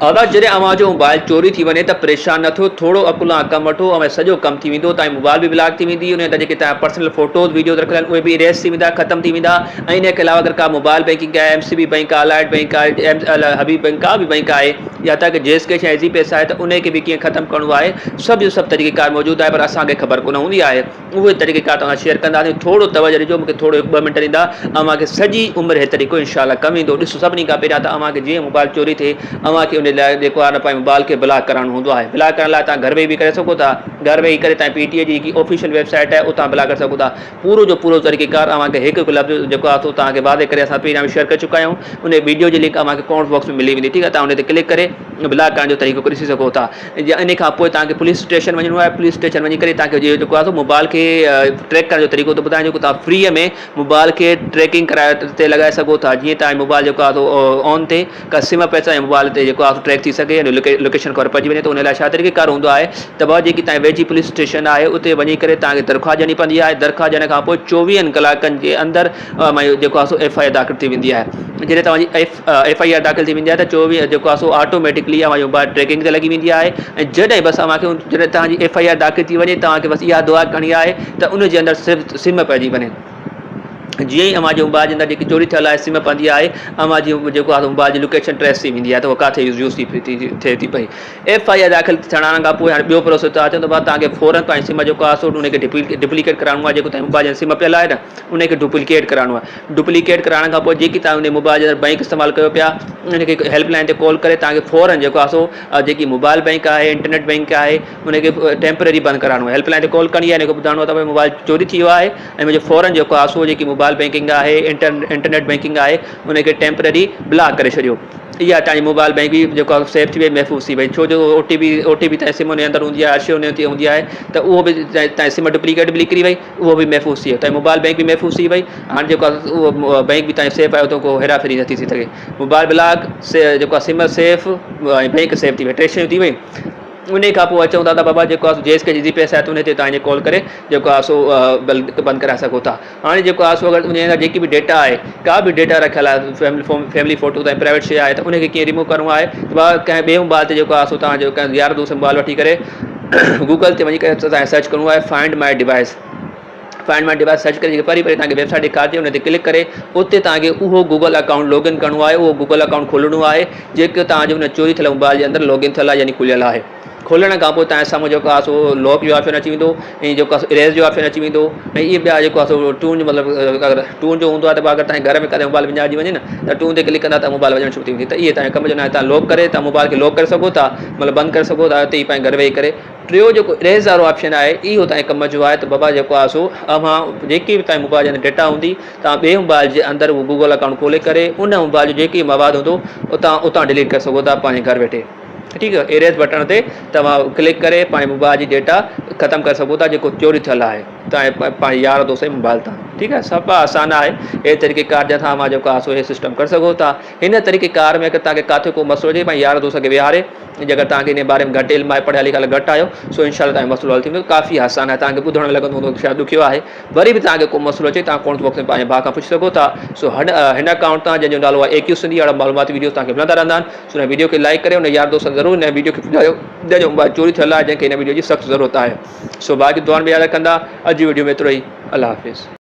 अगरि जॾहिं अव्हांजो मोबाइल चोरी थी वञे त परेशान न थियो, थोरो अकुलां कमु वठो ऐं सॼो कमु थी वेंदो। तव्हांजो मोबाइल बि ब्लॉक थी वेंदी, उन जा जेके तव्हां पर्सनल फ़ोटोज़ वीडियोज़ रखियल आहिनि उहे बि इरेज़ थी वेंदा, ख़तमु थी वेंदा। ऐं इन खां अलावा अगरि का मोबाइल बैंकिंग आहे, एमसीबी बैंक आहे, अलाइड बैंक आहे, हबीब बैंक, का बि बैंक आहे, या तव्हांखे जेस कैश या ईज़ी पैसा आहे त उन खे बि कीअं ख़तमु करिणो आहे, सभु जो सभु तरीक़ेकार मौजूदु आहे, पर असांखे ख़बर कोन हूंदी आहे। उहे तरीक़ेकार तव्हां शेयर कंदासीं। थोरो तवजो ॾिजो, मूंखे थोरो 2 मिंट ॾींदा, अव्हांखे सॼी उमिरि हे तरीक़ो इनशाला कमु ईंदो। ॾिसो, सभिनी खां पहिरियां त अव्हांखे जीअं मोबाइल चोरी थिए, अव्हांखे उन लाइ जेको आहे न पंहिंजे मोबाइल खे ब्लॉक कराइणो हूंदो आहे। ब्लॉक करण लाइ तव्हां घर वेही बि करे सघो था। घर वेही करे तव्हां पीटीए जी जेकी ऑफिशियल वेबसाइट आहे उतां ब्लॉक करे सघो था। पूरो जो पूरो तरीक़ेकार अव्हांखे हिकु हिकु लफ़्ज़ जेको आहे तव्हांखे वादे करे असां पहिरियां बि शेयर करे चुका आहियूं। उन वीडियो जी लिंक अव्हांखे कमेंट बॉक्स में मिली वेंदी, ठीकु आहे। तव्हां उन ते क्लिक करे ब्लॉक करण जो तरीक़ो ॾिसी सघो था। इन खां पोइ तव्हांखे पुलिस स्टेशन वञिणो आहे। पुलिस स्टेशन वञी करे तव्हांखे जेको आहे मोबाइल खे ट्रैक करण जो तरीक़ो थो ॿुधायां, जेको तव्हां फ्रीअ में मोबाइल खे ट्रैकिंग कराए ते लॻाए सघो था। जीअं तव्हांजो मोबाइल जेको आहे ऑन थिए, का सिम पैसा ऐं मोबाइल ते जेको आहे ट्रैक थी सघे, लोकेशन ख़बर पइजी वञे, त उन लाइ छा तरीक़ेकार हूंदो आहे त जेकी तव्हांजी वेझी पुलिस स्टेशन आहे उते वञी करे तव्हांखे दरख़्वास्त ॾियणी पवंदी आहे। दरख़्वास्त ॾियण खां पोइ 24 कलाकनि जे अंदरि जेको आहे FIR दाख़िल थी वेंदी आहे। जॾहिं तव्हांजी FIR दाख़िल थी वेंदी आहे त 24 जेको आहे ऑटोमेटिकली मोबाइल ट्रैकिंग ते लॻी वेंदी आहे। ऐं जॾहिं बसि जॾहिं तव्हांजी FIR दाख़िल थी वञे, तव्हांखे बसि इहा दुआ करणी आहे त उनजे अंदरि सिर्फ़ु सिम पइजी वञे। जीअं ई अव्हांजे मोबाइल जे अंदरि जेकी चोरी थियल आहे सिम पवंदी आहे, अव्हांजी जेको आहे मोबाइल जी लोकेशन ट्रेस थी वेंदी आहे, त उहा किथे यूज़ थिए थी पई। FIR दाख़िल थियण खां पोइ हाणे ॿियो प्रोसेस था अचनि, त तव्हांखे फ़ौरन पंहिंजी सिम जेको आहे उनखे डुप्लीकेट कराइणो आहे। जेको तव्हांजे मोबाइल जी सिम पियल आहे न, उनखे डुप्लीकेट कराइणो आहे। डुप्लीकेट कराइण खां पोइ जेकी तव्हां उन मोबाइल जे अंदरि बैंक इस्तेमालु कयो पिया, उनखे हेल्पलाइन ते कॉल करे तव्हांखे फ़ौरन जेको आहे जेकी मोबाइल बैंक आहे, इंटरनेट बैंक आहे, उनखे टेम्पररी बंदि कराइणो आहे। हेल्पलाइन ते कॉल करणी आहे, इनखे ॿुधाइणो आहे त भई मोबाइल चोरी थी वियो आहे ऐं मुंहिंजो फ़ौरन जेको आहे जेकी मोबाइल बैंकिंग आहे, इंटरनेट बैंकिंग आहे, उनखे टेम्पररी ब्लॉक करे छॾियो। इहा तव्हांजी मोबाइल बैंक बि जेको आहे सेफ थी वई, महफ़ूज़ थी वई। छो जो OTP तव्हांजी सिम जे अंदरि हूंदी आहे, अर्शो उन ते हूंदी आहे, त उहो बि तव्हांजी सिम डुप्लीकेट बि निकिरी वई, उहो बि महफ़ूज़ थी वियो। तव्हांजी मोबाइल बैंक बि महफ़ूज़ थी वई। हाणे जेको आहे उहो बैंक बि तव्हांजी सेफ आहे, उतो को हेराफेरी नथी थी सघे। मोबाइल ब्लॉक जेको आहे सिम सेफ ऐं बैंक सेफ थी वई, टे शयूं थी वई। उन खां पोइ अचूं था त बाबा जेको आहे जेस के ईज़ी पैसा आहे, त उन ते तव्हांजे कॉल करे जेको आहे बंदि कराए सघो था। हाणे जेको आहे अगरि उन अंदरि जेकी बि डेटा आहे, का बि डेटा रखियल आहे, फैमिली फ़ोटो ताईं प्राइवेट शइ आहे, त उनखे कीअं रिमूव करिणो आहे। त कंहिं ॿिए मोबाइल ते जेको आहे तव्हांजो कंहिं यार दोस्त मोबाइल वठी करे गूगल ते वञी करे तव्हांखे सर्च करिणो आहे find my device. Find my device search करे परी तव्हांखे वेबसाइट ॾेखारिजे, उन ते क्लिक करे उते तव्हांखे उहो गूगल अकाउंट लॉगिन करिणो आहे। उहो गूगल अकाउंट खोलणो आहे जेको तव्हांजो उन चोरी थियल मोबाइल जे अंदरि लॉगिन थियल आहे, यानी खुलियल आहे। खोलण खां पोइ तव्हांजे साम्हूं जेको आहे लॉक जो ऑप्शन अची वेंदो, ऐं जेको आहे इरेज़ जो ऑप्शन अची वेंदो। ऐं इहे ॿिया जेको आहे टून जो मतिलबु अगरि टून जो हूंदो आहे, त अगरि तव्हांजे घर में किथे मोबाइल विञाइजी वञे न, त टून ते क्लिक कंदा त मोबाइल वञणु शुरू थी वेंदी। त इहे तव्हांजे कम जो न आहे। तव्हां लॉक करे तव्हां मोबाइल खे लॉक करे सघो था, मतिलबु बंदि करे सघो था हिते ई पंहिंजे घर वेही करे। टियों जेको इरेज़ वारो ऑप्शन आहे, इहो तव्हांजे कम जो आहे। त बाबा जेको आहे अव्हां जेकी बि तव्हांजे मोबाइल जे अंदरि डेटा हूंदी, तव्हां ॿिए मोबाइल जे अंदरि उहो गूगल अकाउंट खोले करे उन मोबाइल जो जेकी मवाद हूंदो उतां डिलीट करे सघो था पंहिंजे घर वेठे। ठीकु आहे। इरेज़ बटन ते तव्हां क्लिक करे पंहिंजे मोबाइल जी डेटा ख़तमु करे सघो था जेको चोरी थियल आहे तव्हांजे पंहिंजे यार दोस्त जे मोबाइल तां। ठीकु आहे। सभु आसान आहे। हे तरीक़ेकार जे सां मां जेको आहे इहे सिस्टम करे सघो था। हिन तरीक़ेकार में अगरि तव्हांखे किथे को मसइलो हुजे, पंहिंजे यार दोस्त खे विहारे, जेकर तव्हांखे इन बारे में घटि इल्मु आहे, पढ़ियल लिखियल घटि आहियो, इनशाला तव्हांजो मसइलो हल थींदो। काफ़ी आसान आहे। तव्हांखे ॿुधण में लॻंदो हूंदो शायदि ॾुखियो आहे। वरी बि तव्हांखे को मसइलो अचे, तव्हां कमेंट बॉक्स में पंहिंजे भाउ खां पुछी सघो था। हिन अकाउंट तां जंहिंजो नालो आहे AQ सिंधी, अहिड़ा मालूमाती वीडियो तव्हांखे मिलंदा रहंदा आहिनि। हिन वीडियो खे लाइक करे हुन यार दोस्त ज़रूरु हिन वीडियो खे ॿुधायो जंहिंजो मोबाइल चोरी थियल आहे, जंहिंखे हिन वीडियो जी सख़्तु ज़रूरत आहे। बाक़ी दुआ में यादि रखंदा। अॼु वीडियो में एतिरो ई। अल्लाह हाफ़िज़।